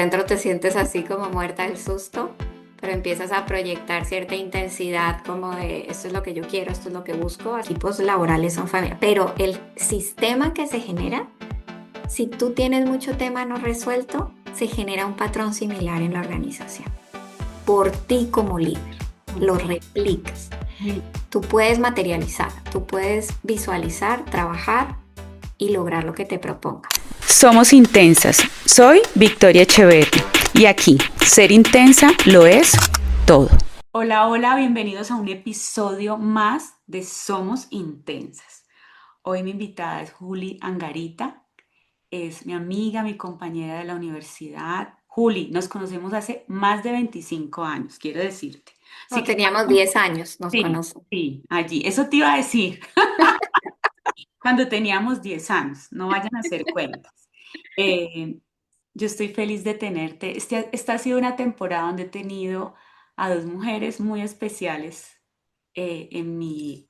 Dentro te sientes así como muerta del susto, pero empiezas a proyectar cierta intensidad como de esto es lo que yo quiero, esto es lo que busco. Equipos laborales son familia, pero el sistema que se genera, si tú tienes mucho tema no resuelto, se genera un patrón similar en la organización. Por ti como líder, lo Ok. replicas. Tú puedes materializar, tú puedes visualizar, trabajar y lograr lo que te propongas. Somos intensas. Soy Victoria Echeverry y aquí, ser intensa lo es todo. Hola, hola, bienvenidos a un episodio más de Somos Intensas. Hoy mi invitada es Juli Angarita, es mi amiga, mi compañera de la universidad. Juli, nos conocemos hace más de 25 años, quiero decirte. Así No, que teníamos 10 años, nos sí, conocemos. sí, allí. Eso te iba a decir, cuando teníamos 10 años, no vayan a hacer cuentas. Eh, yo estoy feliz de tenerte. Esta ha sido una temporada donde he tenido a dos mujeres muy especiales en mi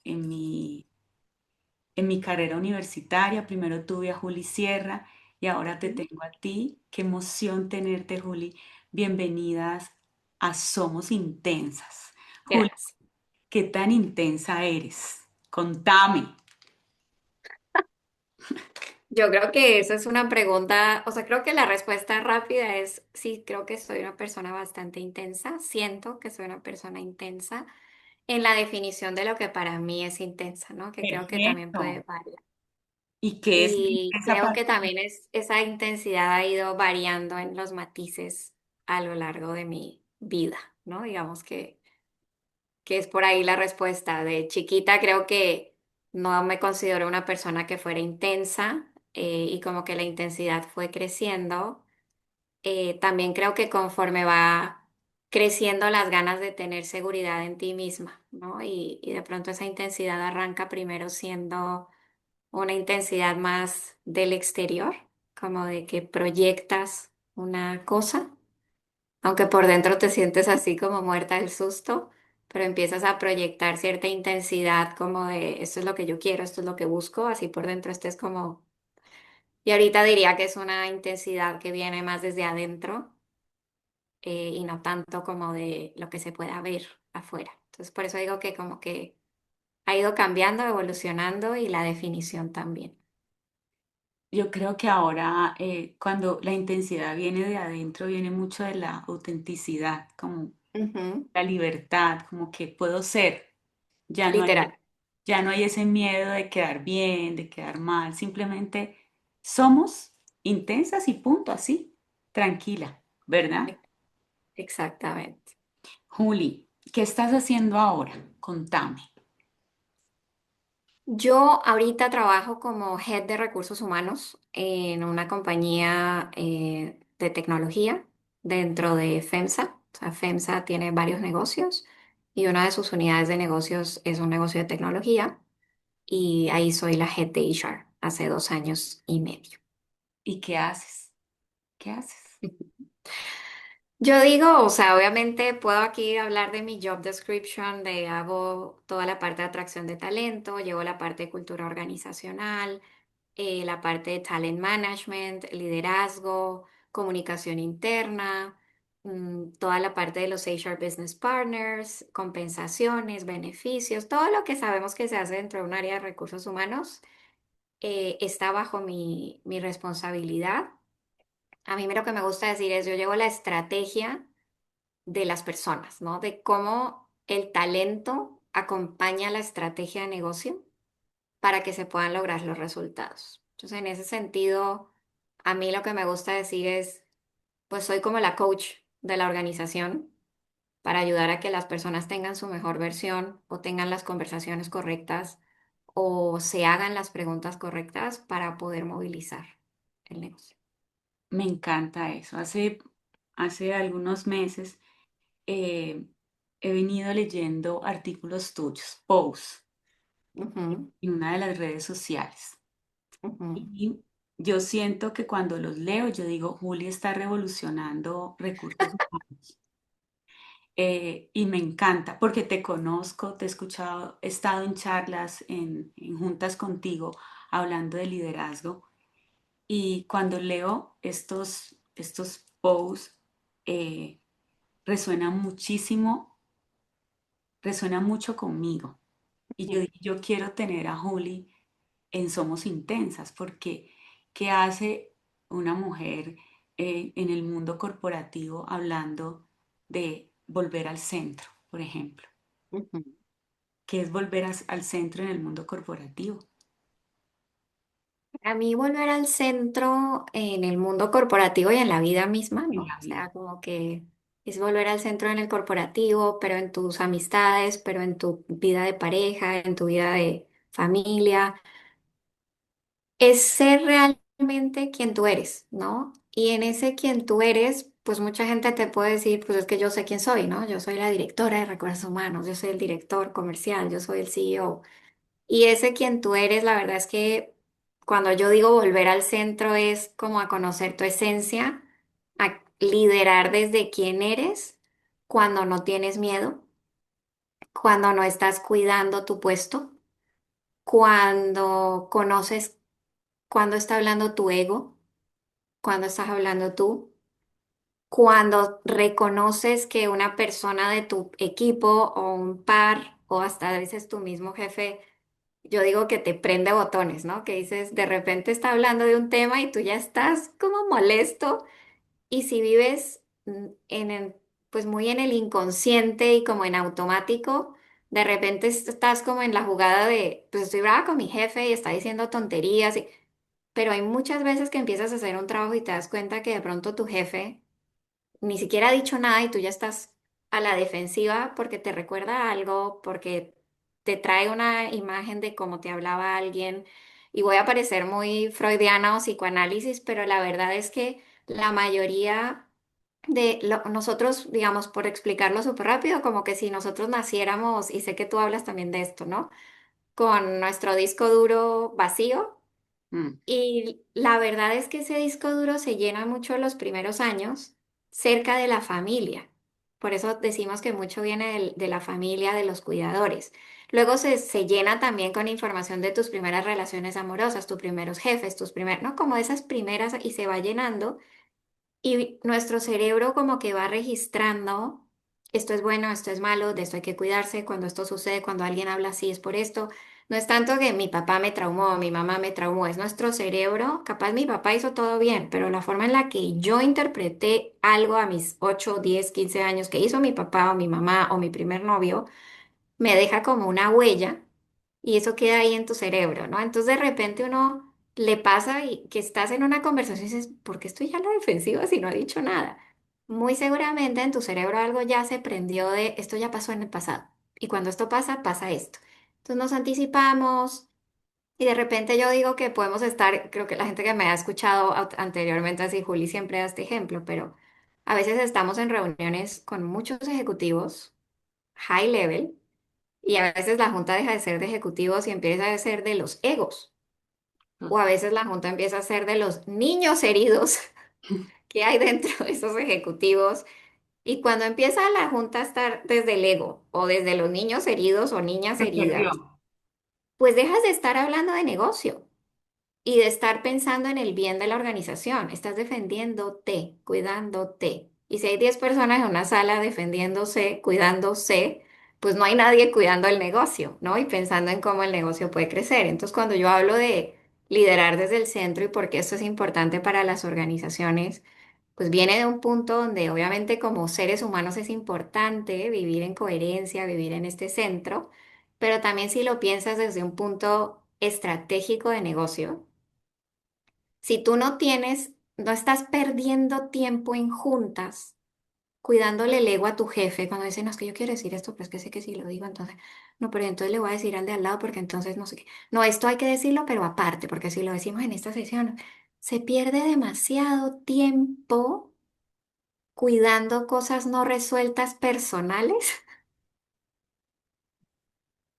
carrera universitaria. Primero tuve a Juli Sierra y ahora te tengo a ti. Qué emoción tenerte, Juli. Bienvenidas a Somos Intensas. Juli, Gracias. ¿qué tan intensa eres? Contame. Yo creo que esa es una pregunta, o sea, creo que la respuesta rápida es sí, creo que soy una persona bastante intensa, siento que soy una persona intensa en la definición de lo que para mí es intensa, ¿no? Que creo que también puede Perfecto. variar. ¿Y qué es Y intensa creo para que ti? también esa intensidad ha ido variando en los matices a lo largo de mi vida, ¿no? Digamos que es por ahí la respuesta. De chiquita creo que no me considero una persona que fuera intensa y como que la intensidad fue creciendo. También creo que conforme va creciendo las ganas de tener seguridad en ti misma, ¿no? Y de pronto esa intensidad arranca primero siendo una intensidad más del exterior, como de que proyectas una cosa aunque por dentro te sientes así como muerta del susto, pero empiezas a proyectar cierta intensidad como de esto es lo que yo quiero, esto es lo que busco, así por dentro estés como... Y ahorita diría que es una intensidad que viene más desde adentro y no tanto como de lo que se pueda ver afuera. Entonces por eso digo que como que ha ido cambiando, evolucionando y la definición también. Yo creo que ahora, cuando la intensidad viene de adentro, viene mucho de la autenticidad, como Ujú. la libertad, como que puedo ser. Ya no hay, Literal. ya no hay ese miedo de quedar bien, de quedar mal. Simplemente somos intensas y punto, así, tranquila, ¿verdad? Exactamente. Juli, ¿qué estás haciendo ahora? Contame. Yo ahorita trabajo como Head de Recursos Humanos en una compañía de tecnología dentro de FEMSA. O sea, FEMSA tiene varios negocios y una de sus unidades de negocios es un negocio de tecnología y ahí soy la Head de HR hace 2 años y medio. ¿Y qué haces? ¿Qué haces? Yo digo, o sea, obviamente puedo aquí hablar de mi job description, de hago toda la parte de atracción de talento, llevo la parte de cultura organizacional, la parte de talent management, liderazgo, comunicación interna, toda la parte de los HR Business Partners, compensaciones, beneficios, todo lo que sabemos que se hace dentro de un área de recursos humanos está bajo mi responsabilidad. A mí lo que me gusta decir es, yo llevo la estrategia de las personas, ¿no? De cómo el talento acompaña la estrategia de negocio para que se puedan lograr los resultados. Entonces, en ese sentido, a mí lo que me gusta decir es, pues soy como la coach de la organización para ayudar a que las personas tengan su mejor versión o tengan las conversaciones correctas o se hagan las preguntas correctas para poder movilizar el negocio. Me encanta eso. Hace algunos meses eh, he venido leyendo artículos tuyos, posts, Ujú, en una de las redes sociales. ujú. Y yo siento que cuando los leo, yo digo, Juli está revolucionando recursos humanos. Y me encanta porque te conozco, te he escuchado, he estado en charlas, en juntas contigo, hablando de liderazgo. Y cuando leo estos post eh, resuena muchísimo, resuena mucho conmigo. Y yo Ujú. dije, yo quiero tener a Juli en Somos Intensas, porque ¿qué hace una mujer en el mundo corporativo hablando de volver al centro, por ejemplo? Ujú. ¿Qué es volver al centro en el mundo corporativo? A mí volver al centro en el mundo corporativo y en la vida misma, En ¿no? la O vida. sea, como que es volver al centro en el corporativo, pero en tus amistades, pero en tu vida de pareja, en tu vida de familia. Es ser realmente quien tú eres, ¿no? Y en ese quien tú eres, pues mucha gente te puede decir, pues es que yo sé quién soy, ¿no? Yo soy la directora de recursos humanos, yo soy el director comercial, yo soy el CEO. Y ese quien tú eres, la verdad es que cuando yo digo volver al centro es como a conocer tu esencia, a liderar desde quién eres, cuando no tienes miedo, cuando no estás cuidando tu puesto, cuando conoces cuando está hablando tu ego, cuando estás hablando tú, cuando reconoces que una persona de tu equipo o un par o hasta a veces tu mismo jefe, yo digo que te prende botones, ¿no? Que dices, de repente está hablando de un tema y tú ya estás como molesto y si vives pues muy en el inconsciente y como en automático, de repente estás como en la jugada de, pues estoy brava con mi jefe y está diciendo tonterías y pero hay muchas veces que empiezas a hacer un trabajo y te das cuenta que de pronto tu jefe ni siquiera ha dicho nada y tú ya estás a la defensiva porque te recuerda algo, porque te trae una imagen de cómo te hablaba alguien. Y voy a parecer muy freudiana o psicoanálisis, pero la verdad es que la mayoría nosotros, digamos, por explicarlo súper rápido, como que si nosotros naciéramos, y sé que tú hablas también de esto, ¿no? Con nuestro disco duro vacío Mm, y la verdad es que ese disco duro se llena mucho los primeros años cerca de la familia. Por eso decimos que mucho viene de la familia, de los cuidadores. Luego se llena también con información de tus primeras relaciones amorosas, tus primeros jefes, tus primeros, ¿no? Como esas primeras y se va llenando. Y nuestro cerebro como que va registrando, esto es bueno, esto es malo, de esto hay que cuidarse, cuando esto sucede, cuando alguien habla así es por esto. No es tanto que mi papá me traumó, mi mamá me traumó, es nuestro cerebro, capaz mi papá hizo todo bien, pero la forma en la que yo interpreté algo a mis 8, 10, 15 años que hizo mi papá o mi mamá o mi primer novio, me deja como una huella y eso queda ahí en tu cerebro, ¿no? Entonces de repente uno le pasa y que estás en una conversación y dices, ¿por qué estoy ya a la defensiva si no he dicho nada? Muy seguramente en tu cerebro algo ya se prendió de esto ya pasó en el pasado y cuando esto pasa, pasa esto. Entonces nos anticipamos y de repente yo digo que podemos estar, creo que la gente que me ha escuchado anteriormente, así Juli siempre da este ejemplo, pero a veces estamos en reuniones con muchos ejecutivos, high level y a veces la junta deja de ser de ejecutivos y empieza a ser de los egos. O a veces la junta empieza a ser de los niños heridos que hay dentro de esos ejecutivos. Y cuando empieza la junta a estar desde el ego o desde los niños heridos o niñas se heridas, perdió. pues dejas de estar hablando de negocio y de estar pensando en el bien de la organización. Estás defendiéndote, cuidándote. Y si hay 10 personas en una sala defendiéndose, cuidándose, pues no hay nadie cuidando el negocio, ¿no? Y pensando en cómo el negocio puede crecer. Entonces, cuando yo hablo de liderar desde el centro y por qué esto es importante para las organizaciones, pues viene de un punto donde obviamente como seres humanos es importante vivir en coherencia, vivir en este centro, pero también si lo piensas desde un punto estratégico de negocio, si tú no tienes, no estás perdiendo tiempo en juntas, cuidándole el ego a tu jefe, cuando dice, no, es que yo quiero decir esto, pero es que sé que si lo digo, entonces, no, pero entonces le voy a decir al de al lado porque entonces no sé qué. No, esto hay que decirlo, pero aparte, porque si lo decimos en esta sesión, se pierde demasiado tiempo cuidando cosas no resueltas personales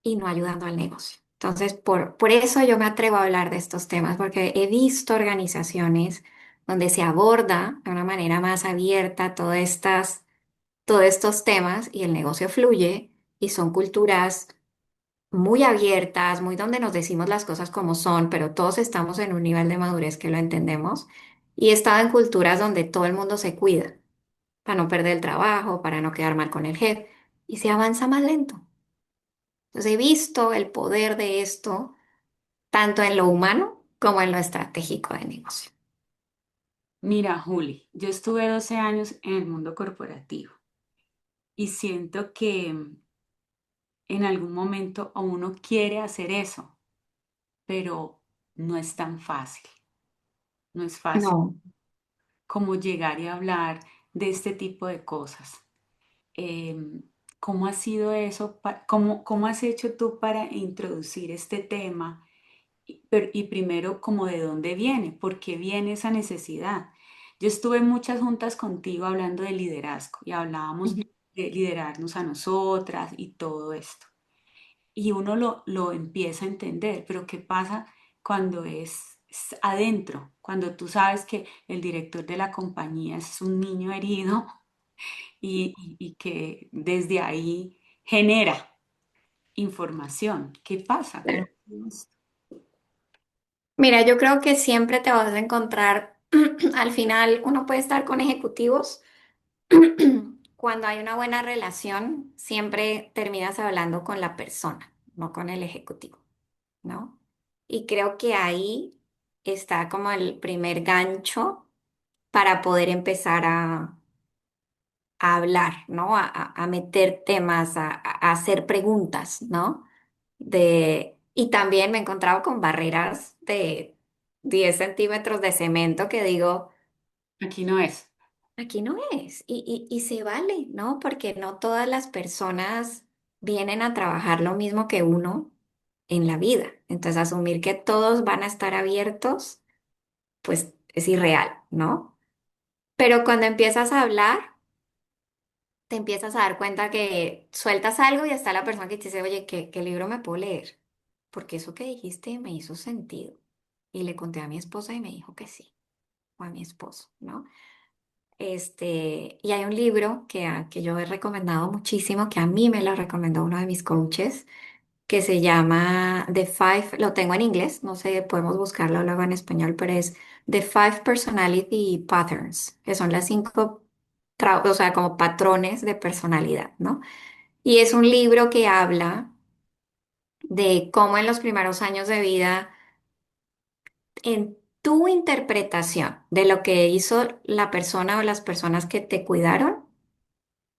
y no ayudando al negocio. Entonces, por eso yo me atrevo a hablar de estos temas, porque he visto organizaciones donde se aborda de una manera más abierta todos estos temas y el negocio fluye y son culturas muy abiertas, muy donde nos decimos las cosas como son, pero todos estamos en un nivel de madurez que lo entendemos. Y he estado en culturas donde todo el mundo se cuida para no perder el trabajo, para no quedar mal con el jefe, y se avanza más lento. Entonces he visto el poder de esto tanto en lo humano como en lo estratégico de negocio. Mira, Juli, yo estuve 12 años en el mundo corporativo y siento que en algún momento uno quiere hacer eso, pero no es tan fácil. No es fácil No. como llegar y hablar de este tipo de cosas. Em, ¿Cómo ha sido eso? ¿Cómo has hecho tú para introducir este tema? Y primero, como de dónde viene, por qué viene esa necesidad. Yo estuve en muchas juntas contigo hablando de liderazgo y hablábamos Ujú. de liderarnos a nosotras y todo esto. Y uno lo empieza a entender, pero ¿qué pasa cuando es adentro? Cuando tú sabes que el director de la compañía es un niño herido y que desde ahí genera información. ¿Qué pasa? ¿Cómo es esto? Mira, yo creo que siempre te vas a encontrar, al final uno puede estar con ejecutivos. Cuando hay una buena relación, siempre terminas hablando con la persona, no con el ejecutivo, ¿no? Y creo que ahí está como el primer gancho para poder empezar a hablar, ¿no? A meter temas, a hacer preguntas, ¿no? Y también me he encontrado con barreras de 10 centímetros de cemento que digo, Aquí no es. aquí no es. Y se vale, ¿no? Porque no todas las personas vienen a trabajar lo mismo que uno en la vida. Entonces, asumir que todos van a estar abiertos, pues es irreal, ¿no? Pero cuando empiezas a hablar, te empiezas a dar cuenta que sueltas algo y está la persona que te dice, oye, ¿qué libro me puedo leer? Porque eso que dijiste me hizo sentido. Y le conté a mi esposa y me dijo que sí, o a mi esposo, ¿no? Y hay un libro que yo he recomendado muchísimo, que a mí me lo recomendó uno de mis coaches, que se llama The Five, lo tengo en inglés, no sé, podemos buscarlo luego en español, pero es The Five Personality Patterns, que son las cinco, o sea, como patrones de personalidad, ¿no? Y es un libro que habla de cómo en los primeros años de vida, en tu interpretación de lo que hizo la persona o las personas que te cuidaron,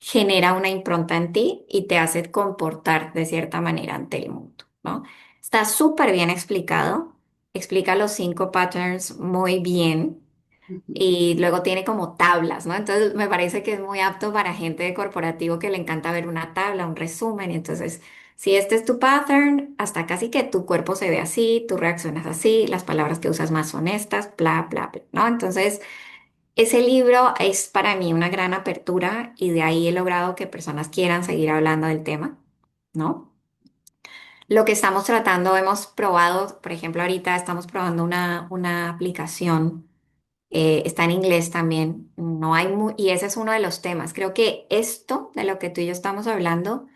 genera una impronta en ti y te hace comportar de cierta manera ante el mundo, ¿no? Está súper bien explicado, explica los cinco patterns muy bien Ujú. y luego tiene como tablas, ¿no? Entonces me parece que es muy apto para gente de corporativo que le encanta ver una tabla, un resumen, y entonces, si este es tu pattern, hasta casi que tu cuerpo se ve así, tú reaccionas así, las palabras que usas más honestas, bla, bla, bla, ¿no? Entonces, ese libro es para mí una gran apertura y de ahí he logrado que personas quieran seguir hablando del tema, ¿no? Lo que estamos tratando, hemos probado, por ejemplo, ahorita estamos probando una aplicación, está en inglés también, no hay y ese es uno de los temas. Creo que esto de lo que tú y yo estamos hablando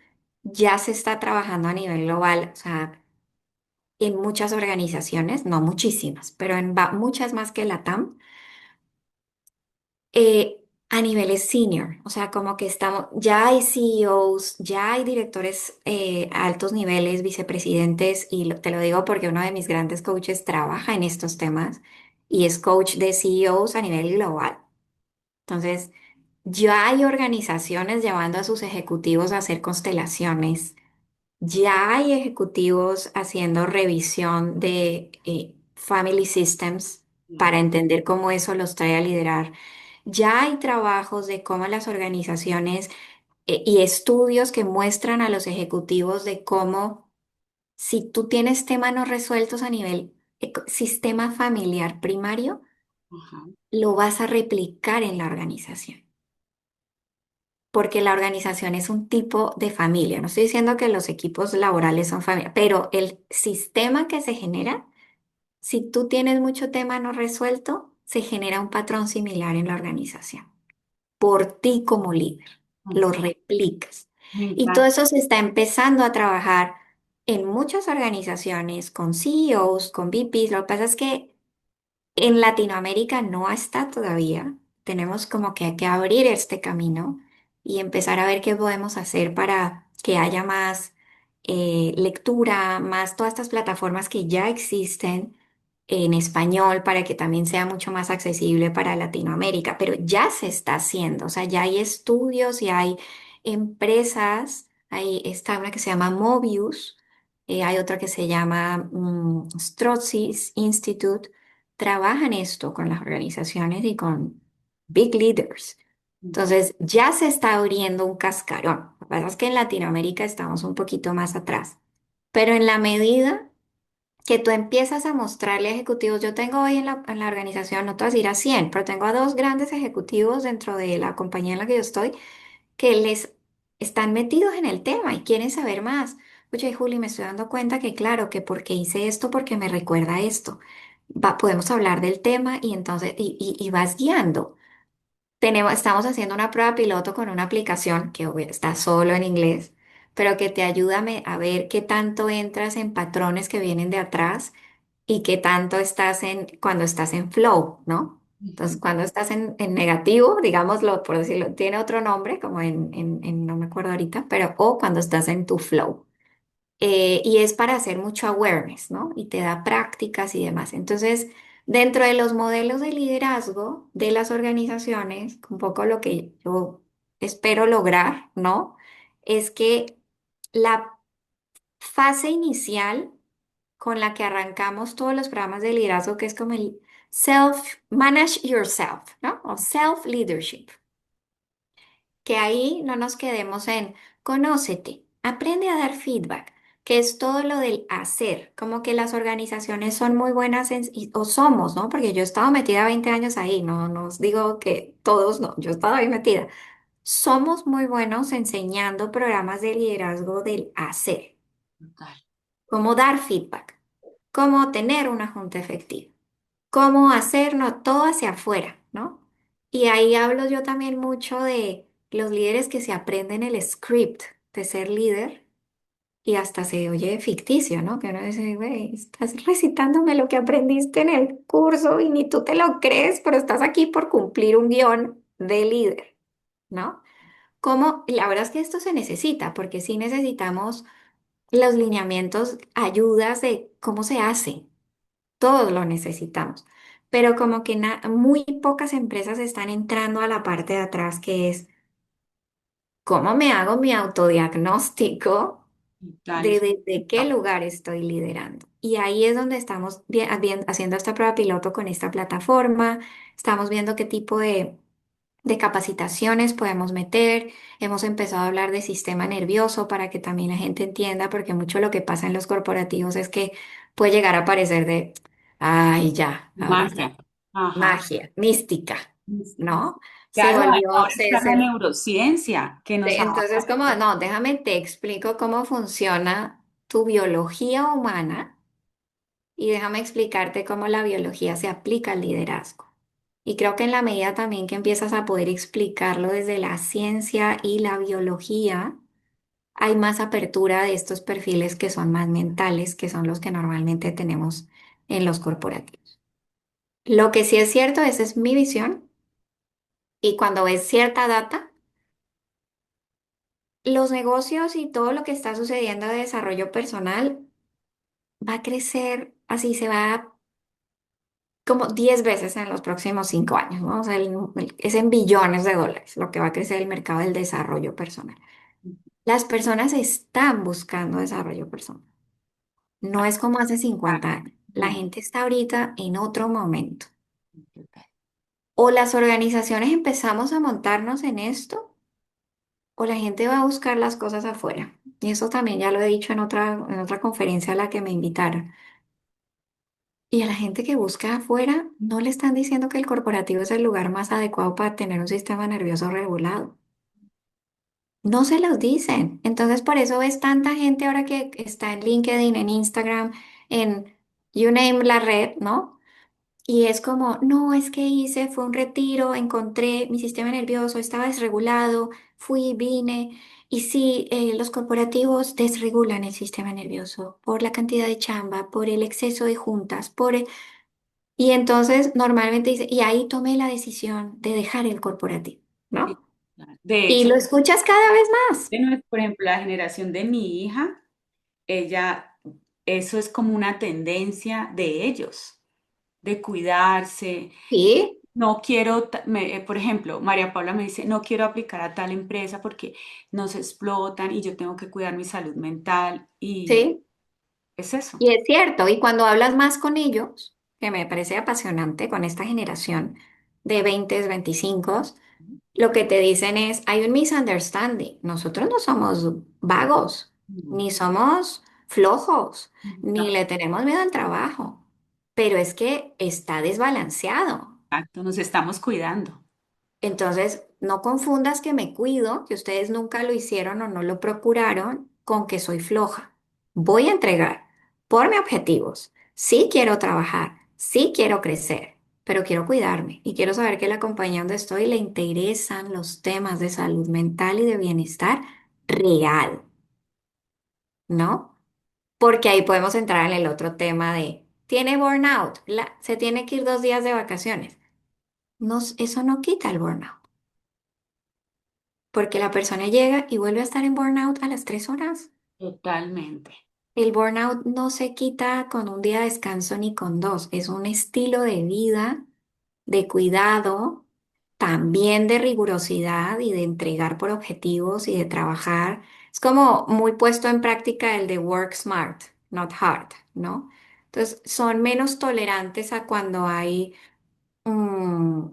ya se está trabajando a nivel global, o sea, en muchas organizaciones, no muchísimas, pero en muchas más que la TAM a niveles senior, o sea, como que estamos, ya hay CEOs, ya hay directores a altos niveles, vicepresidentes, y te lo digo porque uno de mis grandes coaches trabaja en estos temas y es coach de CEOs a nivel global. Entonces, ya hay organizaciones llevando a sus ejecutivos a hacer constelaciones, ya hay ejecutivos haciendo revisión de family systems para Claro. entender cómo eso los trae a liderar. Ya hay trabajos de cómo las organizaciones y estudios que muestran a los ejecutivos de cómo si tú tienes temas no resueltos a nivel sistema familiar primario, Ajá. lo vas a replicar en la organización. Porque la organización es un tipo de familia. No estoy diciendo que los equipos laborales son familia, pero el sistema que se genera, si tú tienes mucho tema no resuelto, se genera un patrón similar en la organización. Por ti como líder, lo Ujú. replicas. Me Y todo encanta. eso se está empezando a trabajar en muchas organizaciones, con CEOs, con VPs. Lo que pasa es que En Latinoamérica no está todavía. Tenemos como que abrir este camino y empezar a ver qué podemos hacer para que haya más lectura, más todas estas plataformas que ya existen en español para que también sea mucho más accesible para Latinoamérica. Pero ya se está haciendo, o sea, ya hay estudios y hay empresas. Hay está una que se llama Mobius, hay otra que se llama Strozzi Institute. Trabajan esto con las organizaciones y con big leaders. Entonces, ya se está abriendo un cascarón. Lo que pasa es que en Latinoamérica estamos un poquito más atrás. Pero en la medida que tú empiezas a mostrarle a ejecutivos, yo tengo hoy en la organización, no te voy a decir a 100, pero tengo a dos grandes ejecutivos dentro de la compañía en la que yo estoy que les están metidos en el tema y quieren saber más. Oye, Juli, me estoy dando cuenta que claro, que porque hice esto, porque me recuerda esto. Podemos hablar del tema y entonces, y vas guiando. Estamos haciendo una prueba piloto con una aplicación que está solo en inglés, pero que te ayuda a ver qué tanto entras en patrones que vienen de atrás y qué tanto estás cuando estás en flow, ¿no? Entonces, Ujú. cuando estás en negativo, digámoslo, por decirlo, tiene otro nombre, como no me acuerdo ahorita, pero o cuando estás en tu flow. Y es para hacer mucho awareness, ¿no? Y te da prácticas y demás. Entonces, dentro de los modelos de liderazgo de las organizaciones, un poco lo que yo espero lograr, ¿no? Es que la fase inicial con la que arrancamos todos los programas de liderazgo, que es como el manage yourself, ¿no? O self-leadership. Que ahí no nos quedemos en conócete, aprende a dar feedback, que es todo lo del hacer, como que las organizaciones son muy buenas o somos, ¿no? Porque yo he estado metida 20 años ahí, no os digo que todos no, yo he estado ahí metida. Somos muy buenos enseñando programas de liderazgo del hacer, Total. cómo dar feedback, cómo tener una junta efectiva, cómo hacernos todo hacia afuera, ¿no? Y ahí hablo yo también mucho de los líderes que se aprenden el script de ser líder y hasta se oye ficticio, ¿no? Que uno dice, güey, estás recitándome lo que aprendiste en el curso y ni tú te lo crees, pero estás aquí por cumplir un guión de líder, ¿no? Como, la verdad es que esto se necesita, porque sí necesitamos los lineamientos, ayudas de cómo se hace. Todos lo necesitamos, pero como que muy pocas empresas están entrando a la parte de atrás, que es cómo me hago mi autodiagnóstico Total. de desde qué lugar estoy liderando. Y ahí es donde estamos haciendo esta prueba piloto con esta plataforma, estamos viendo qué tipo de capacitaciones podemos meter. Hemos empezado a hablar de sistema nervioso para que también la gente entienda, porque mucho lo que pasa en los corporativos es que puede llegar a parecer de, ay, ya, ahora ya, Magia. Ajá. magia, mística, ¿no? Se Claro, volvió, ahora está la neurociencia que nos entonces abarca. como, no, déjame te explico cómo funciona tu biología humana y déjame explicarte cómo la biología se aplica al liderazgo. Y creo que en la medida también que empiezas a poder explicarlo desde la ciencia y la biología, hay más apertura de estos perfiles que son más mentales, que son los que normalmente tenemos en los corporativos. Lo que sí es cierto, esa es mi visión, y cuando ves cierta data, los negocios y todo lo que está sucediendo de desarrollo personal va a crecer, así se va como 10 veces en los próximos 5 años, ¿no? O sea, es en billones de dólares lo que va a crecer el mercado del desarrollo personal. Las personas están buscando desarrollo personal. No es como hace 50 años. La No. gente está ahorita en otro momento. O las organizaciones empezamos a montarnos en esto, o la gente va a buscar las cosas afuera. Y eso también ya lo he dicho en otra conferencia a la que me invitaron. Y a la gente que busca afuera, no le están diciendo que el corporativo es el lugar más adecuado para tener un sistema nervioso regulado. No se los dicen. Entonces, por eso ves tanta gente ahora que está en LinkedIn, en Instagram, en you name la red, ¿no? Y es como, no, es que hice, fue un retiro, encontré mi sistema nervioso, estaba desregulado, fui, vine. Y sí, los corporativos desregulan el sistema nervioso por la cantidad de chamba, por el exceso de juntas, Y entonces normalmente dice, y ahí tomé la decisión de dejar el corporativo, Sí, ¿no? claro. De Y hecho, lo escuchas cada vez más. por ejemplo, la generación de mi hija, ella, eso es como una tendencia de ellos, de cuidarse. Sí, No quiero, por ejemplo, María Paula me dice, no quiero aplicar a tal empresa porque nos explotan y yo tengo que cuidar mi salud mental y sí. es eso. Y es cierto, y cuando hablas más con ellos, que me parece apasionante con esta generación de 20, 25, lo que te dicen es, hay un misunderstanding. Nosotros no somos vagos, No, ni somos flojos, ni no, le tenemos miedo al trabajo, pero es que está desbalanceado. exacto, nos estamos cuidando. Entonces, no confundas que me cuido, que ustedes nunca lo hicieron o no lo procuraron, con que soy floja. Voy a entregar por mis objetivos. Sí quiero trabajar, sí quiero crecer, pero quiero cuidarme y quiero saber que la compañía donde estoy le interesan los temas de salud mental y de bienestar real, ¿no? Porque ahí podemos entrar en el otro tema de, ¿tiene burnout? Se tiene que ir 2 días de vacaciones. No, eso no quita el burnout. Porque la persona llega y vuelve a estar en burnout a las 3 horas. Totalmente. El burnout no se quita con un día de descanso ni con dos. Es un estilo de vida, de cuidado, también de rigurosidad y de entregar por objetivos y de trabajar. Es como muy puesto en práctica el de work smart, not hard, ¿no? Entonces, son menos tolerantes a cuando hay mm,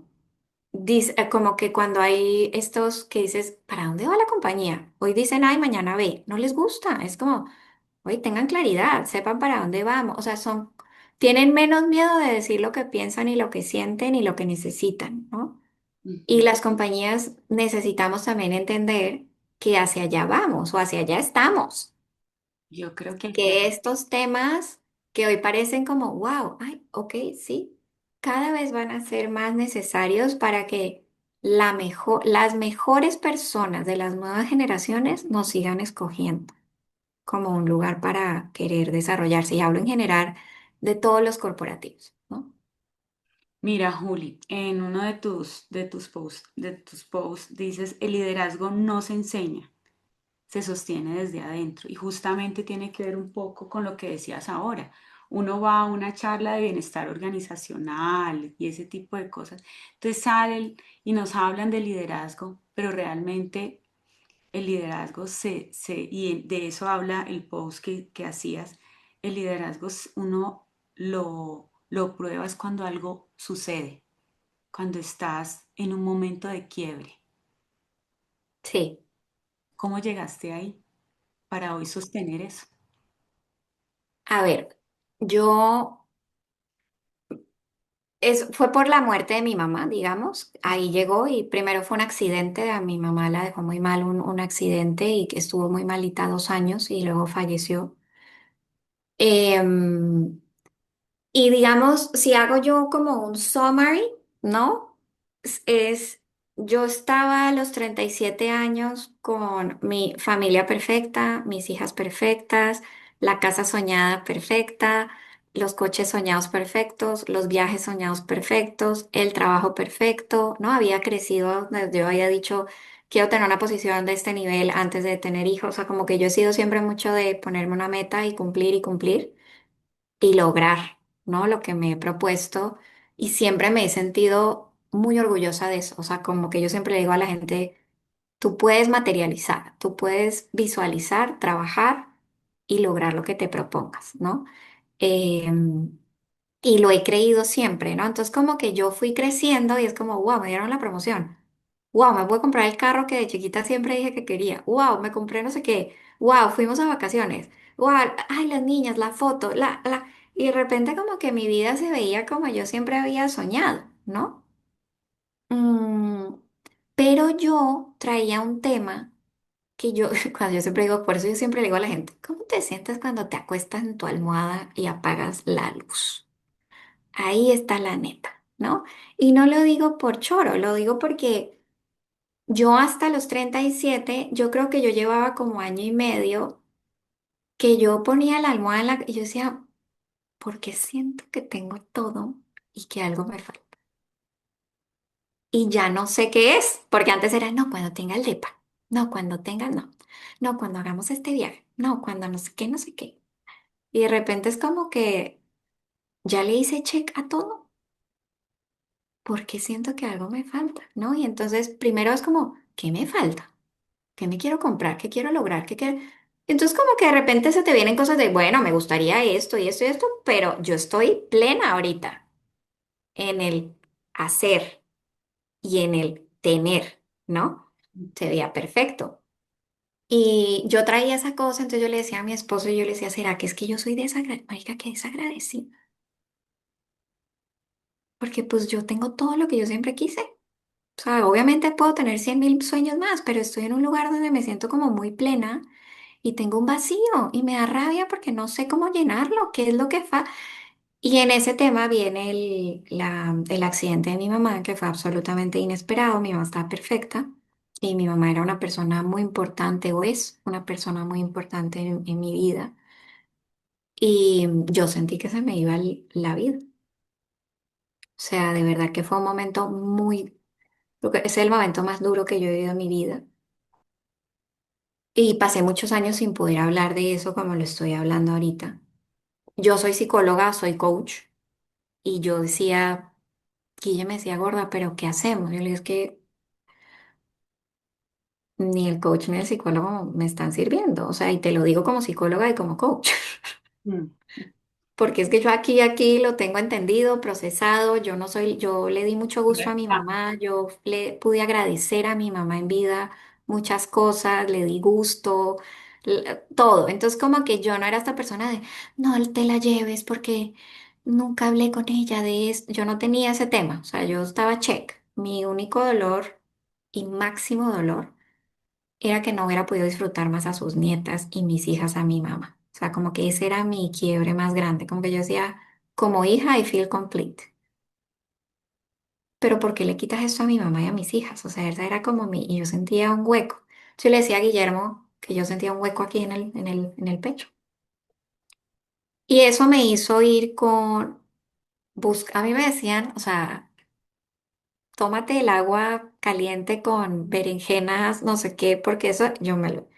como que cuando hay estos que dices, ¿para dónde va la compañía? Hoy dicen A y mañana B. No les gusta. Es como, oye, tengan claridad, sepan para dónde vamos. O sea, tienen menos miedo de decir lo que piensan y lo que sienten y lo que necesitan, ¿no? Y Ujú. las compañías necesitamos también entender que hacia allá vamos o hacia allá estamos, Yo creo que hay que, que estos temas que hoy parecen como, wow, ay, ok, sí, cada vez van a ser más necesarios para que las mejores personas de las nuevas generaciones nos sigan escogiendo como un lugar para querer desarrollarse. Y hablo en general de todos los corporativos, ¿no? mira, Juli, en uno de tus posts dices, el liderazgo no se enseña, se sostiene desde adentro. Y justamente tiene que ver un poco con lo que decías ahora. Uno va a una charla de bienestar organizacional y ese tipo de cosas. Entonces salen y nos hablan de liderazgo, pero realmente el liderazgo y de eso habla el post que hacías, el liderazgo uno lo pruebas cuando algo sucede, cuando estás en un momento de quiebre. Sí. ¿Cómo llegaste ahí para hoy sostener eso? A ver, yo fue por la muerte de mi mamá, digamos. Ahí llegó y primero fue un accidente, a mi mamá la dejó muy mal un accidente y que estuvo muy malita 2 años y luego falleció. Em, y digamos, si hago yo como un summary, ¿no? Es, yo estaba a los 37 años con mi familia perfecta, mis hijas perfectas, la casa soñada perfecta, los coches soñados perfectos, los viajes soñados perfectos, el trabajo perfecto, ¿no? Había crecido, yo había dicho, quiero tener una posición de este nivel antes de tener hijos, o sea, como que yo he sido siempre mucho de ponerme una meta y cumplir y lograr, ¿no? Lo que me he propuesto y siempre me he sentido muy orgullosa de eso. O sea, como que yo siempre le digo a la gente, tú puedes materializar, tú puedes visualizar, trabajar y lograr lo que te propongas, ¿no? Em, y lo he creído siempre, ¿no? Entonces como que yo fui creciendo y es como, wow, me dieron la promoción. Wow, me puedo comprar el carro que de chiquita siempre dije que quería. Wow, me compré no sé qué. Wow, fuimos a vacaciones. Wow, ay, las niñas, la foto, la. Y de repente como que mi vida se veía como yo siempre había soñado, ¿no? Mm, pero yo traía un tema que yo, cuando yo siempre digo, por eso yo siempre le digo a la gente, ¿cómo te sientes cuando te acuestas en tu almohada y apagas la luz? Ahí está la neta, ¿no? Y no lo digo por choro, lo digo porque yo hasta los 37 yo creo que yo llevaba como año y medio que yo ponía la almohada y yo decía, ¿por qué siento que tengo todo? y que algo me falta. Y ya no sé qué es, porque antes era, no, cuando tenga el depa, no, cuando tenga, no, no, cuando hagamos este viaje, no, cuando no sé qué, no sé qué. Y de repente es como que ya le hice check a todo, porque siento que algo me falta, ¿no? Y entonces primero es como, ¿qué me falta? ¿Qué me quiero comprar? ¿Qué quiero lograr? ¿Qué quiero? Entonces como que de repente se te vienen cosas de, bueno, me gustaría esto y esto y esto, pero yo estoy plena ahorita en el hacer y en el tener, ¿no? Se veía perfecto. Y yo traía esa cosa, entonces yo le decía a mi esposo y yo le decía, ¿será que es que yo soy desagradecida? Marica, qué desagradecida. Porque pues yo tengo todo lo que yo siempre quise. O sea, obviamente puedo tener 100.000 sueños más, pero estoy en un lugar donde me siento como muy plena y tengo un vacío y me da rabia porque no sé cómo llenarlo, qué es lo que fa. Y en ese tema viene el accidente de mi mamá, que fue absolutamente inesperado. Mi mamá estaba perfecta y mi mamá era una persona muy importante o es una persona muy importante en mi vida. Y yo sentí que se me iba la vida. O sea, de verdad que fue un momento muy, creo que es el momento más duro que yo he vivido en mi vida. Y pasé muchos años sin poder hablar de eso como lo estoy hablando ahorita. Yo soy psicóloga, soy coach, y yo decía, y ella me decía, gorda, pero ¿qué hacemos? Yo le digo, es que ni el coach ni el psicólogo me están sirviendo. O sea, y te lo digo como psicóloga y como coach. Mm, Porque es que yo aquí lo tengo entendido, procesado, yo no soy, yo le di mucho gusto a mi ¿verdad? mamá, yo le pude agradecer a mi mamá en vida muchas cosas, le di gusto, todo. Entonces como que yo no era esta persona de, no te la lleves porque nunca hablé con ella de esto, yo no tenía ese tema, o sea, yo estaba check. Mi único dolor y máximo dolor era que no hubiera podido disfrutar más a sus nietas y mis hijas a mi mamá. O sea, como que ese era mi quiebre más grande, como que yo decía, como hija, I feel complete. Pero ¿por qué le quitas esto a mi mamá y a mis hijas? O sea, esa era como mi, y yo sentía un hueco. Yo le decía a Guillermo que yo sentía un hueco aquí en el pecho. Y eso me hizo ir con, a mí me decían, o sea, tómate el agua caliente con berenjenas, no sé qué, porque eso yo me lo...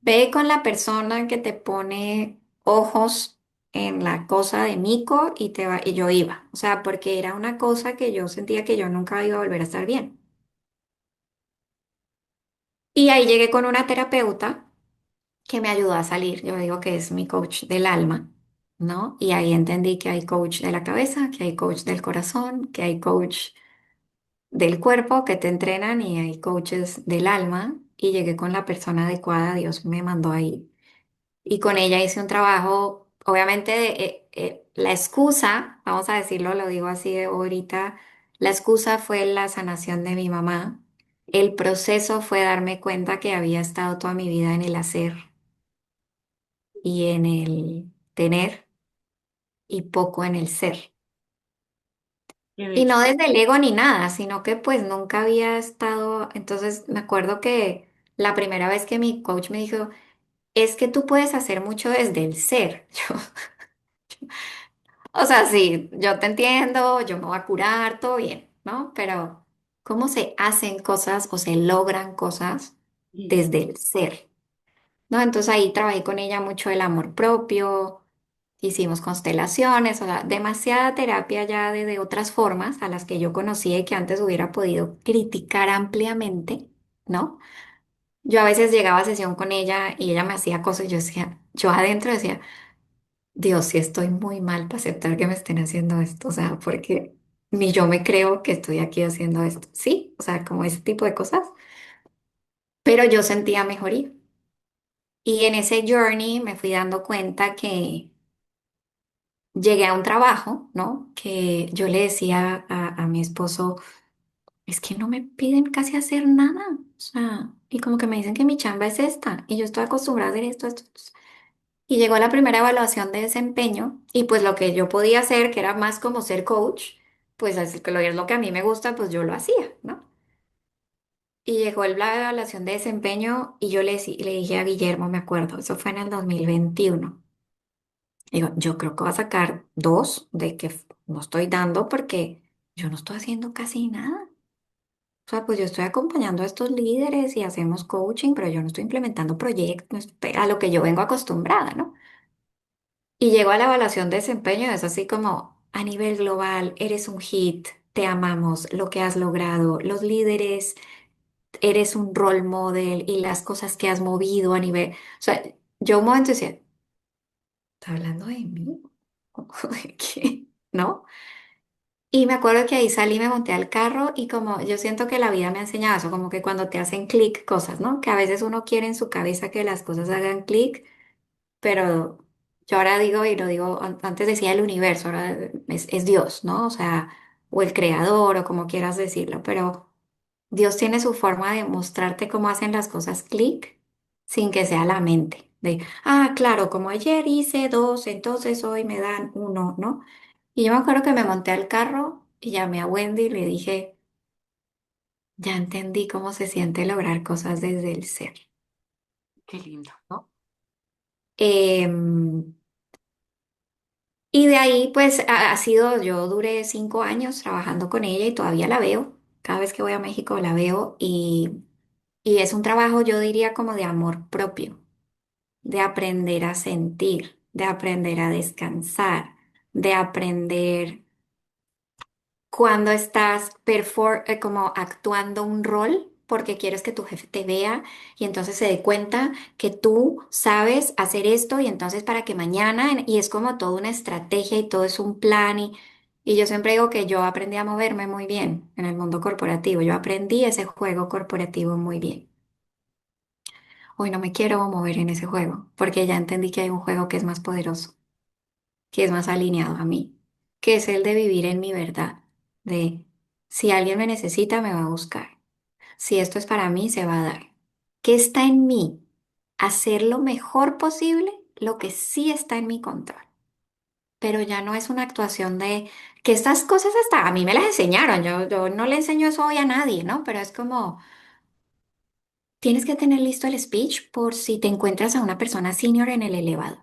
Ve con la persona que te pone ojos en la cosa de mico y te va, y yo iba, o sea, porque era una cosa que yo sentía que yo nunca iba a volver a estar bien. Y ahí llegué con una terapeuta que me ayudó a salir. Yo digo que es mi coach del alma, ¿no? Y ahí entendí que hay coach de la cabeza, que hay coach del corazón, que hay coach del cuerpo que te entrenan y hay coaches del alma. Y llegué con la persona adecuada, Dios me mandó ahí. Y con ella hice un trabajo, obviamente, la excusa, vamos a decirlo, lo digo así de ahorita, la excusa fue la sanación de mi mamá. El proceso fue darme cuenta que había estado toda mi vida en el hacer y en el tener y poco en el ser. Que de Y hecho, no desde el ego ni nada, sino que pues nunca había estado, entonces me acuerdo que la primera vez que mi coach me dijo, es que tú puedes hacer mucho desde el ser. O sea, sí, yo te entiendo, yo me voy a curar, todo bien, ¿no? Pero ¿cómo se hacen cosas o se logran cosas y desde el ser? ¿No? Entonces ahí trabajé con ella mucho el amor propio, hicimos constelaciones, o sea, demasiada terapia ya de otras formas a las que yo conocía y que antes hubiera podido criticar ampliamente, ¿no? Yo a veces llegaba a sesión con ella y ella me hacía cosas y yo decía, yo adentro decía, Dios, sí estoy muy mal para aceptar que me estén haciendo esto, o sea, porque ni yo me creo que estoy aquí haciendo esto, sí, o sea, como ese tipo de cosas, pero yo sentía mejoría. Y en ese journey me fui dando cuenta que llegué a un trabajo, ¿no? Que yo le decía a mi esposo, es que no me piden casi hacer nada, o sea, y como que me dicen que mi chamba es esta, y yo estoy acostumbrada a hacer esto. Y llegó la primera evaluación de desempeño y pues lo que yo podía hacer, que era más como ser coach, pues así que lo es lo que a mí me gusta, pues yo lo hacía, ¿no? Y llegó la evaluación de desempeño y yo le dije a Guillermo, me acuerdo, eso fue en el 2021. Digo, yo creo que va a sacar dos de que no estoy dando porque yo no estoy haciendo casi nada. O sea, pues yo estoy acompañando a estos líderes y hacemos coaching, pero yo no estoy implementando proyectos a lo que yo vengo acostumbrada, ¿no? Y llego a la evaluación de desempeño, es así como a nivel global, eres un hit, te amamos, lo que has logrado, los líderes, eres un role model y las cosas que has movido a nivel, o sea, yo un momento decía, ¿está hablando de mí? ¿De qué? ¿No? Y me acuerdo que ahí salí, me monté al carro y como yo siento que la vida me ha enseñado eso, como que cuando te hacen clic cosas, ¿no? Que a veces uno quiere en su cabeza que las cosas hagan clic, pero yo ahora digo, y lo digo, antes decía el universo, ahora es Dios, ¿no? O sea, o el creador, o como quieras decirlo, pero Dios tiene su forma de mostrarte cómo hacen las cosas clic sin que sea la mente. De, ah, claro, como ayer hice dos, entonces hoy me dan uno, ¿no? Y yo me acuerdo que me monté al carro y llamé a Wendy y le dije, ya entendí cómo se siente lograr cosas desde el ser, Qué lindo. ¿no? Em, y de ahí, pues, ha sido, yo duré 5 años trabajando con ella y todavía la veo. Cada vez que voy a México la veo y es un trabajo, yo diría, como de amor propio, de aprender a sentir, de aprender a descansar, de aprender cuando estás como actuando un rol porque quieres que tu jefe te vea y entonces se dé cuenta que tú sabes hacer esto y entonces para que mañana, y es como toda una estrategia y todo es un plan y yo siempre digo que yo aprendí a moverme muy bien en el mundo corporativo, yo aprendí ese juego corporativo muy bien. Hoy no me quiero mover en ese juego porque ya entendí que hay un juego que es más poderoso, que es más alineado a mí, que es el de vivir en mi verdad, de si alguien me necesita, me va a buscar. Si esto es para mí, se va a dar. ¿Qué está en mí? Hacer lo mejor posible lo que sí está en mi control. Pero ya no es una actuación de que estas cosas hasta a mí me las enseñaron. Yo no le enseño eso hoy a nadie, ¿no? Pero es como, tienes que tener listo el speech por si te encuentras a una persona senior en el elevador.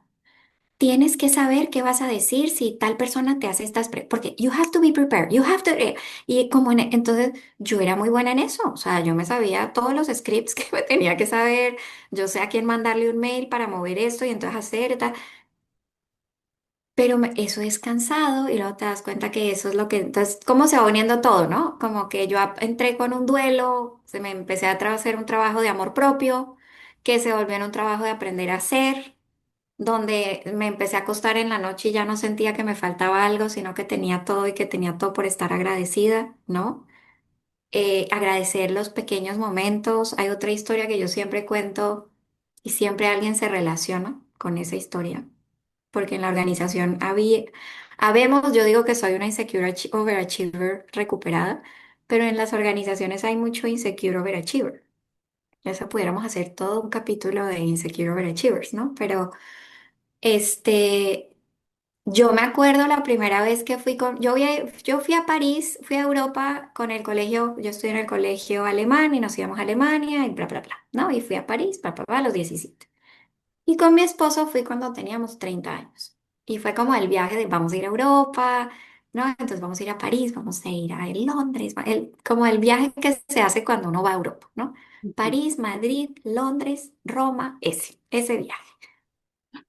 Tienes que saber qué vas a decir si tal persona te hace porque you have to be prepared, you have to, y como entonces yo era muy buena en eso, o sea, yo me sabía todos los scripts que me tenía que saber, yo sé a quién mandarle un mail para mover esto y entonces hacer tal, pero eso es cansado y luego te das cuenta que eso es lo que, entonces, ¿cómo se va uniendo todo, no? Como que yo entré con un duelo, se me empecé a hacer un trabajo de amor propio, que se volvió en un trabajo de aprender a hacer donde me empecé a acostar en la noche y ya no sentía que me faltaba algo, sino que tenía todo y que tenía todo por estar agradecida, ¿no? Agradecer los pequeños momentos. Hay otra historia que yo siempre cuento y siempre alguien se relaciona con esa historia, porque en la organización habemos, yo digo que soy una insecure overachiever recuperada, pero en las organizaciones hay mucho insecure overachiever. Eso pudiéramos hacer todo un capítulo de insecure overachievers, ¿no? Pero este, yo me acuerdo la primera vez que yo fui a París, fui a Europa con el colegio, yo estoy en el colegio alemán y nos íbamos a Alemania y bla, bla, bla, ¿no? Y fui a París, bla, bla, bla, a los 17. Y con mi esposo fui cuando teníamos 30 años. Y fue como el viaje de vamos a ir a Europa, ¿no? Entonces vamos a ir a París, vamos a ir a Londres, como el viaje que se hace cuando uno va a Europa, ¿no? Ujú. París, Madrid, Londres, Roma, ese viaje.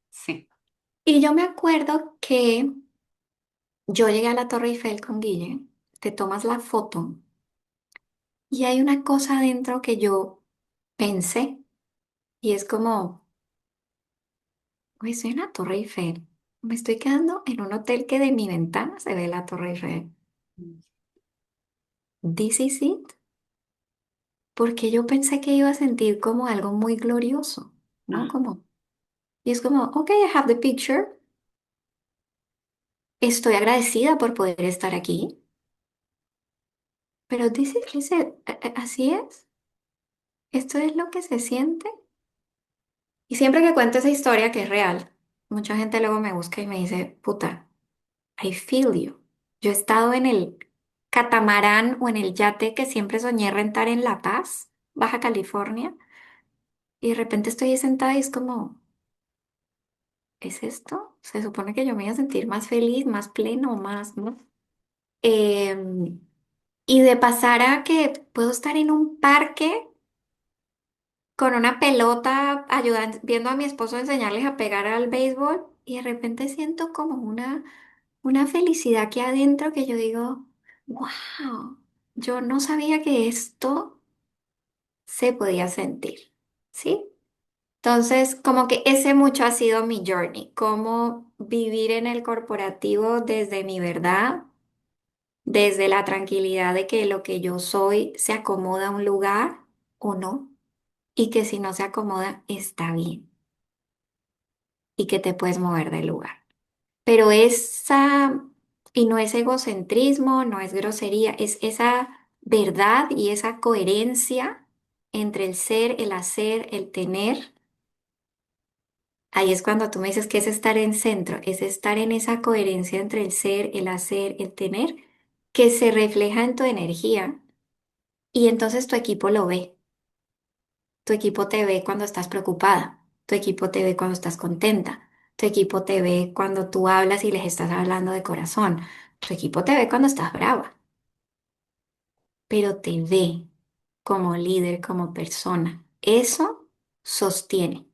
Sí. Y yo me acuerdo que yo llegué a la Torre Eiffel con Guille, te tomas la foto y hay una cosa adentro que yo pensé y es como, uy, estoy en la Torre Eiffel, me estoy quedando en un hotel que de mi ventana se ve la Torre Eiffel. This is it, porque yo pensé que iba a sentir como algo muy glorioso, ¿no? Ah, Como, y es como, ok, I have the picture, estoy agradecida por poder estar aquí, pero this is it, así es, esto es lo que se siente. Y siempre que cuento esa historia que es real, mucha gente luego me busca y me dice, puta, I feel you. Yo he estado en el catamarán o en el yate que siempre soñé rentar en La Paz, Baja California, y de repente estoy ahí sentada y es como, ¿es esto? Se supone que yo me iba a sentir más feliz, más pleno, más, ¿no? Em, y de pasar a que puedo estar en un parque con una pelota, ayudando, viendo a mi esposo enseñarles a pegar al béisbol y de repente siento como una felicidad aquí adentro que yo digo, wow, yo no sabía que esto se podía sentir, ¿sí? Entonces, como que ese mucho ha sido mi journey, cómo vivir en el corporativo desde mi verdad, desde la tranquilidad de que lo que yo soy se acomoda a un lugar o no, y que si no se acomoda, está bien, y que te puedes mover del lugar. Pero esa, y no es egocentrismo, no es grosería, es esa verdad y esa coherencia entre el ser, el hacer, el tener. Ahí es cuando tú me dices que es estar en centro, es estar en esa coherencia entre el ser, el hacer, el tener, que se refleja en tu energía y entonces tu equipo lo ve. Tu equipo te ve cuando estás preocupada, tu equipo te ve cuando estás contenta, tu equipo te ve cuando tú hablas y les estás hablando de corazón, tu equipo te ve cuando estás brava, pero te ve como líder, como persona. Eso sostiene.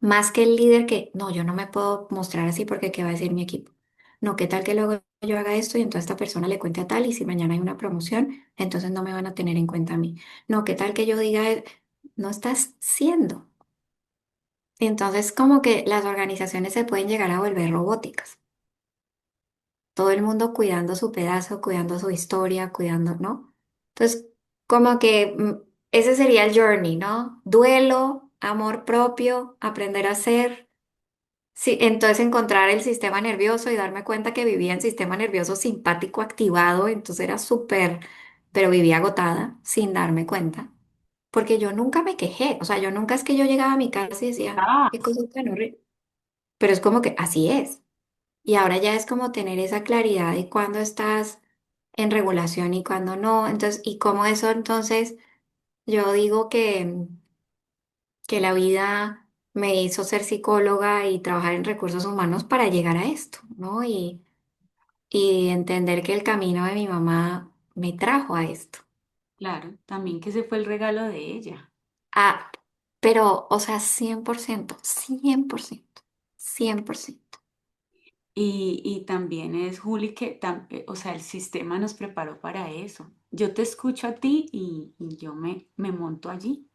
Más que el líder que, no, yo no me puedo mostrar así porque ¿qué va a decir mi equipo? No, ¿qué tal que luego yo haga esto y entonces esta persona le cuente a tal y si mañana hay una promoción, entonces no me van a tener en cuenta a mí? No, ¿qué tal que yo diga, no estás siendo? Entonces como que las organizaciones se pueden llegar a volver robóticas. Todo el mundo cuidando su pedazo, cuidando su historia, cuidando, ¿no? Entonces como que ese sería el journey, ¿no? Duelo, amor propio, aprender a ser. Sí, entonces encontrar el sistema nervioso y darme cuenta que vivía en sistema nervioso simpático activado, entonces era súper, pero vivía agotada sin darme cuenta, porque yo nunca me quejé, o sea, yo nunca es que yo llegaba a mi casa y decía, qué Estabas. cosa tan horrible, pero es como que así es. Y ahora ya es como tener esa claridad de cuándo estás en regulación y cuándo no, entonces, y cómo eso entonces, yo digo que la vida me hizo ser psicóloga y trabajar en recursos humanos para llegar a esto, ¿no? Y entender que el camino de mi mamá me trajo a esto. Claro, también que ese fue el regalo de ella. Ah, pero, o sea, 100%, 100%, 100%. Y también es, Juli, que, o sea, el sistema nos preparó para eso. Yo te escucho a ti y yo me monto allí,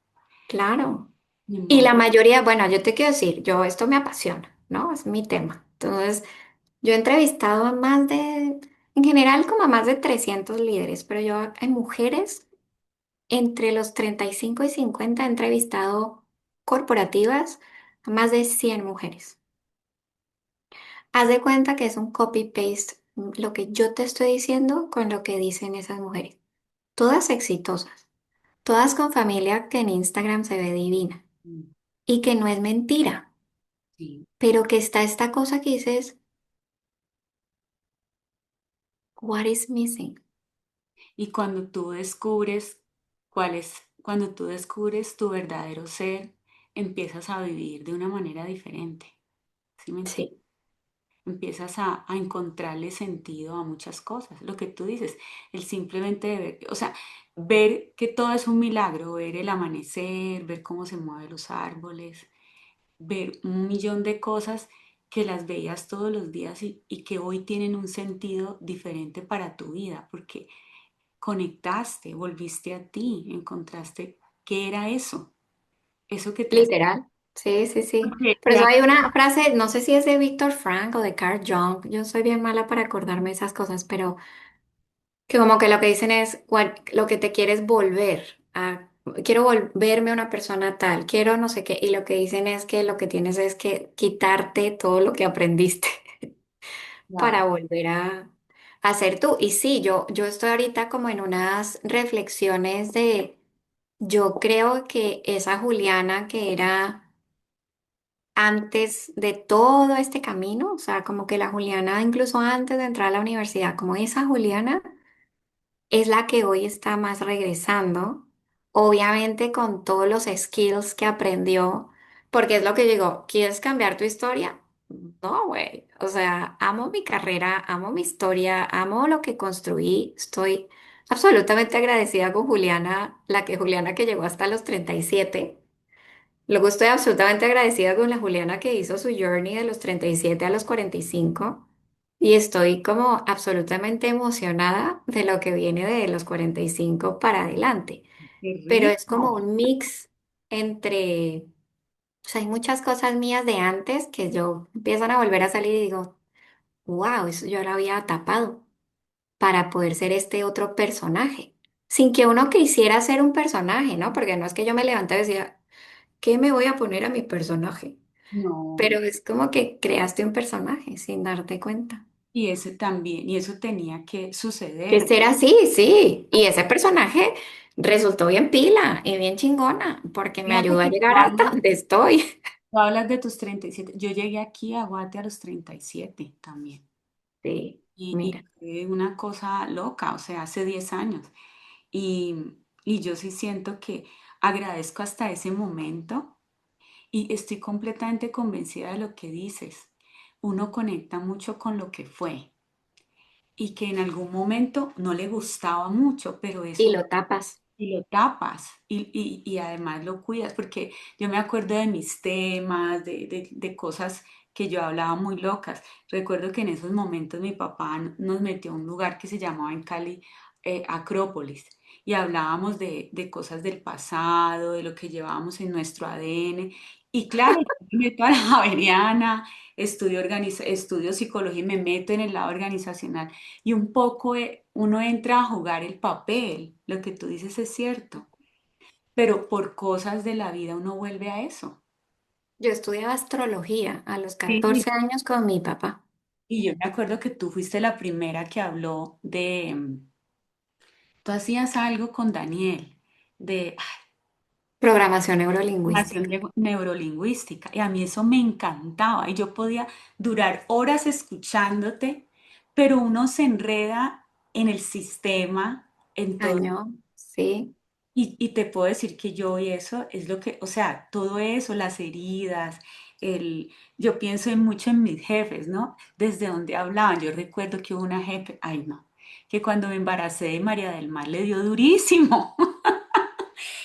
Claro. me Y la monto. mayoría, bueno, yo te quiero decir, yo esto me apasiona, ¿no? Es mi tema. Entonces, yo he entrevistado a más de, en general, como a más de 300 líderes, pero yo en mujeres entre los 35 y 50 he entrevistado corporativas a más de 100 mujeres. Haz de cuenta que es un copy-paste lo que yo te estoy diciendo con lo que dicen esas mujeres. Todas exitosas, todas con familia que en Instagram se ve divina Mm, y que no es mentira, sí. pero que está esta cosa que dices, what is missing? Y cuando tú descubres cuando tú descubres tu verdadero ser, empiezas a vivir de una manera diferente. ¿Sí me entiendes? Sí, Empiezas a encontrarle sentido a muchas cosas. Lo que tú dices, el simplemente de ver, o sea, ver que todo es un milagro, ver el amanecer, ver cómo se mueven los árboles, ver un millón de cosas que las veías todos los días y que hoy tienen un sentido diferente para tu vida, porque conectaste, volviste a ti, encontraste qué era eso que te hace. literal. Sí, sí, sí. Porque Por eso hay una frase, no sé si es de Víctor Frank o de Carl Jung, yo soy bien mala para acordarme de esas cosas, pero que como que lo que dicen es lo que te quieres volver a, quiero volverme una persona tal, quiero no sé qué, y lo que dicen es que lo que tienes es que quitarte todo lo que aprendiste Claro. para volver a ser tú. Y sí, yo estoy ahorita como en unas reflexiones de, yo creo que esa Juliana que era antes de todo este camino, o sea, como que la Juliana incluso antes de entrar a la universidad, como esa Juliana es la que hoy está más regresando, obviamente con todos los skills que aprendió, porque es lo que digo, ¿quieres cambiar tu historia? No, güey. O sea, amo mi carrera, amo mi historia, amo lo que construí. Estoy absolutamente agradecida con Juliana, la que Juliana que llegó hasta los 37. Luego estoy absolutamente agradecida con la Juliana que hizo su journey de los 37 a los 45. Y estoy como absolutamente emocionada de lo que viene de los 45 para adelante. ¡Qué Pero es como rico! un mix entre, o sea, hay muchas cosas mías de antes que yo empiezan a volver a salir y digo, wow, eso yo lo había tapado para poder ser este otro personaje. Sin que uno quisiera ser un personaje, ¿no? Porque no es que yo me levanté y decía, ¿qué me voy a poner a mi personaje? No, Pero es como que creaste un personaje sin darte cuenta. y ese también, y eso tenía que Que suceder. ser así, sí. Y ese personaje resultó bien pila y bien chingona, porque me Fíjate ayudó a que llegar hasta donde estoy. tú hablas de tus 37. Yo llegué aquí a Guate a los 37 también. Sí, Y mira. fue una cosa loca, o sea, hace 10 años. Y yo sí siento que agradezco hasta ese momento y estoy completamente convencida de lo que dices. Uno conecta mucho con lo que fue y que en algún momento no le gustaba mucho, pero Y eso lo tapas. y lo tapas y además lo cuidas, porque yo me acuerdo de mis temas, de cosas que yo hablaba muy locas. Recuerdo que en esos momentos mi papá nos metió a un lugar que se llamaba en Cali Acrópolis y hablábamos de cosas del pasado, de lo que llevábamos en nuestro ADN. Y claro, yo me meto a la Javeriana, estudio psicología y me meto en el lado organizacional. Y un poco uno entra a jugar el papel, lo que tú dices es cierto, pero por cosas de la vida uno vuelve a eso. Yo estudiaba astrología a los Sí. 14 años con mi papá. Y yo me acuerdo que tú fuiste la primera que habló tú hacías algo con Daniel, de Programación formación neurolingüística. neurolingüística, y a mí eso me encantaba, y yo podía durar horas escuchándote, pero uno se enreda en el sistema, en todo. Año, sí. Y te puedo decir que yo y eso es lo que, o sea, todo eso, las heridas, yo pienso mucho en mis jefes, ¿no? Desde donde hablaban. Yo recuerdo que hubo una jefe, ay no, que cuando me embaracé de María del Mar le dio durísimo.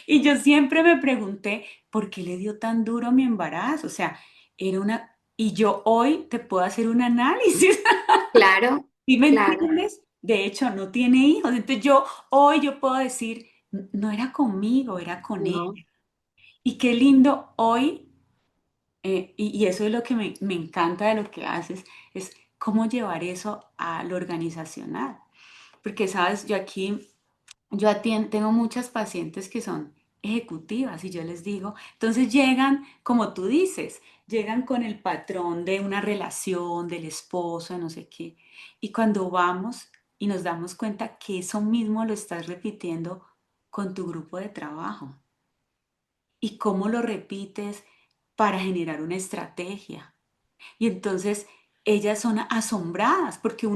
Y yo siempre me pregunté, ¿por qué le dio tan duro mi embarazo? O sea, era una, y yo hoy te puedo hacer un análisis. Claro, ¿Sí me claro. entiendes? De hecho, no tiene hijos. Entonces hoy yo puedo decir, No era conmigo, era con ella". No. Y qué lindo hoy, y eso es lo que me encanta de lo que haces, es cómo llevar eso a lo organizacional. Porque, sabes, tengo muchas pacientes que son ejecutivas y yo les digo, entonces llegan, como tú dices, llegan con el patrón de una relación, del esposo, de no sé qué. Y cuando vamos y nos damos cuenta que eso mismo lo estás repitiendo con tu grupo de trabajo y cómo lo repites para generar una estrategia. Y entonces ellas son asombradas porque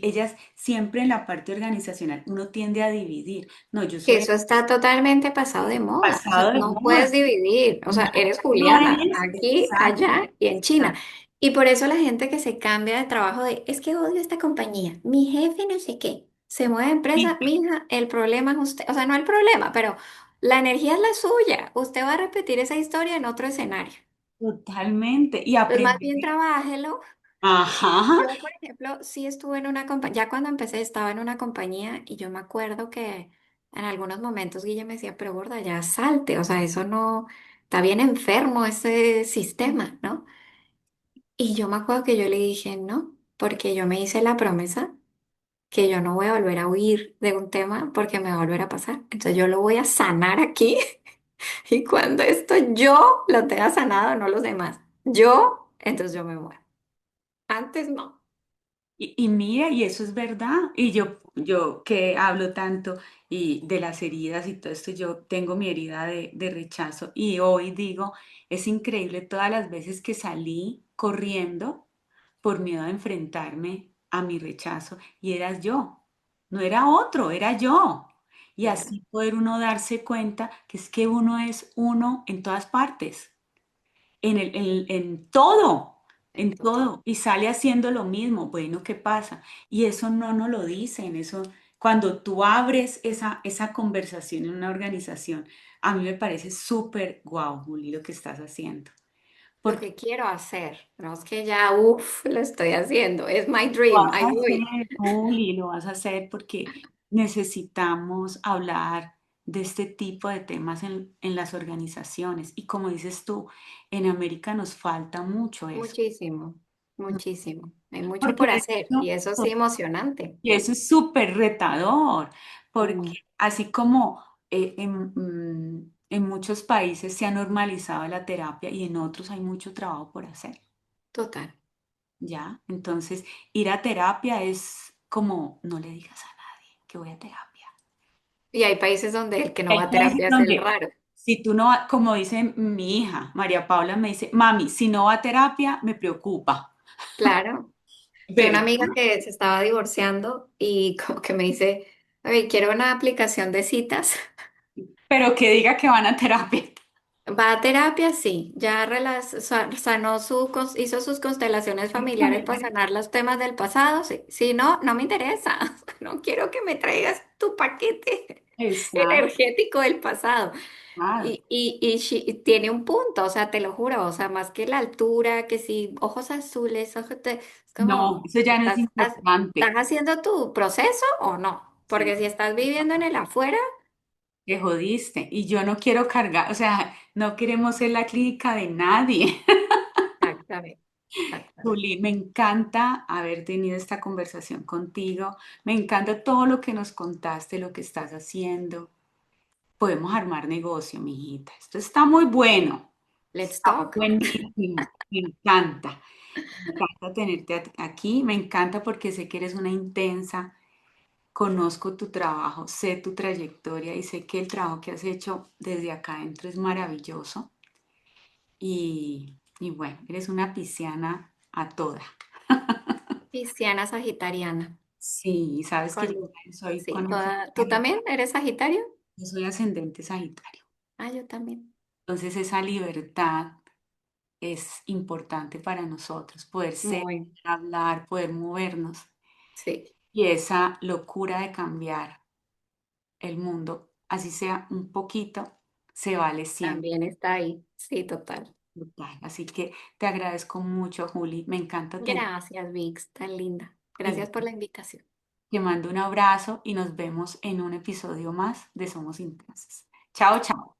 ellas siempre en la parte organizacional, uno tiende a dividir. No, yo Que soy eso está totalmente pasado de moda. O sea, pasado de no moda. puedes dividir. O sea, No, eres no Juliana, es aquí, exacto. allá y en China. Y por eso la gente que se cambia de trabajo es que odio esta compañía, mi jefe no sé qué, se mueve de Sí, empresa, mija, el problema es usted. O sea, no el problema, pero la energía es la suya. Usted va a repetir esa historia en otro escenario. totalmente. Y Pues más aprender. bien trabájelo. Ajá. Yo, por ejemplo, sí estuve en una compañía, ya cuando empecé estaba en una compañía y yo me acuerdo que en algunos momentos Guille me decía, pero gorda, ya salte, o sea, eso no, está bien enfermo ese sistema, ¿no? Y yo me acuerdo que yo le dije, no, porque yo me hice la promesa que yo no voy a volver a huir de un tema porque me va a volver a pasar. Entonces yo lo voy a sanar aquí y cuando esto yo lo tenga sanado, no los demás, yo, entonces yo me muero. Antes no. Y mira, y eso es verdad. Y yo que hablo tanto y de las heridas y todo esto, yo tengo mi herida de rechazo y hoy digo, es increíble todas las veces que salí corriendo por miedo a enfrentarme a mi rechazo y eras yo, no era otro, era yo. Y Claro. así poder uno darse cuenta que es que uno es uno en todas partes, en todo. en Total. todo, y sale haciendo lo mismo. Bueno, ¿qué pasa? Y eso no nos lo dicen, eso, cuando tú abres esa conversación en una organización, a mí me parece súper guau, Juli, lo que estás haciendo. Lo Porque que quiero hacer, no es que ya, uff, lo estoy haciendo, es my lo dream, vas a ahí voy. hacer, Juli, lo vas a hacer porque necesitamos hablar de este tipo de temas en las organizaciones. Y como dices tú, en América nos falta mucho eso. Muchísimo, muchísimo. Hay mucho Porque por de hacer y hecho, eso sí emocionante. y eso es súper retador, Mm, porque así como en muchos países se ha normalizado la terapia y en otros hay mucho trabajo por hacer, total. ¿ya? Entonces, ir a terapia es como, no le digas a nadie que voy a terapia. Y hay países donde el que no va Hay a países terapia es el donde, raro. si tú no, como dice mi hija, María Paula, me dice, mami, si no va a terapia, me preocupa. Claro. Tengo una amiga ¿Verdad? que se estaba divorciando y como que me dice, oye, quiero una aplicación de citas. Pero que diga que van a terapia. Va a terapia, sí. Ya sanó hizo sus constelaciones familiares para sanar los temas del pasado. Sí. Si no, no me interesa. No quiero que me traigas tu paquete Exacto. energético del pasado. Y tiene un punto, o sea, te lo juro, o sea, más que la altura, que si ojos azules, es No, como, eso ya no es ¿estás importante. haciendo tu proceso o no? Sí, Porque si estás viviendo en el afuera, te jodiste. Y yo no quiero cargar, o sea, no queremos ser la clínica de nadie. exactamente, exactamente. Juli, me encanta haber tenido esta conversación contigo. Me encanta todo lo que nos contaste, lo que estás haciendo. Podemos armar negocio, mijita. Esto está muy bueno. Let's Está talk. buenísimo. Me encanta. Me encanta tenerte aquí. Me encanta porque sé que eres una intensa. Conozco tu trabajo, sé tu trayectoria y sé que el trabajo que has hecho desde acá adentro es maravilloso. Y bueno, eres una pisciana a toda. Pisciana sagitariana. Sí, sabes que yo Con, soy sí, con ¿tú también eres sagitario? yo soy ascendente Sagitario. Ah, yo también. Entonces esa libertad es importante para nosotros, poder ser, Muy, hablar, poder movernos sí, y esa locura de cambiar el mundo, así sea un poquito, se vale siempre. también está ahí. Sí, total. Total. Así que te agradezco mucho, Juli. Me encanta tener. Gracias, Vix, tan linda. Y Gracias por la invitación. te mando un abrazo y nos vemos en un episodio más de Somos Intensas. Chao, chao.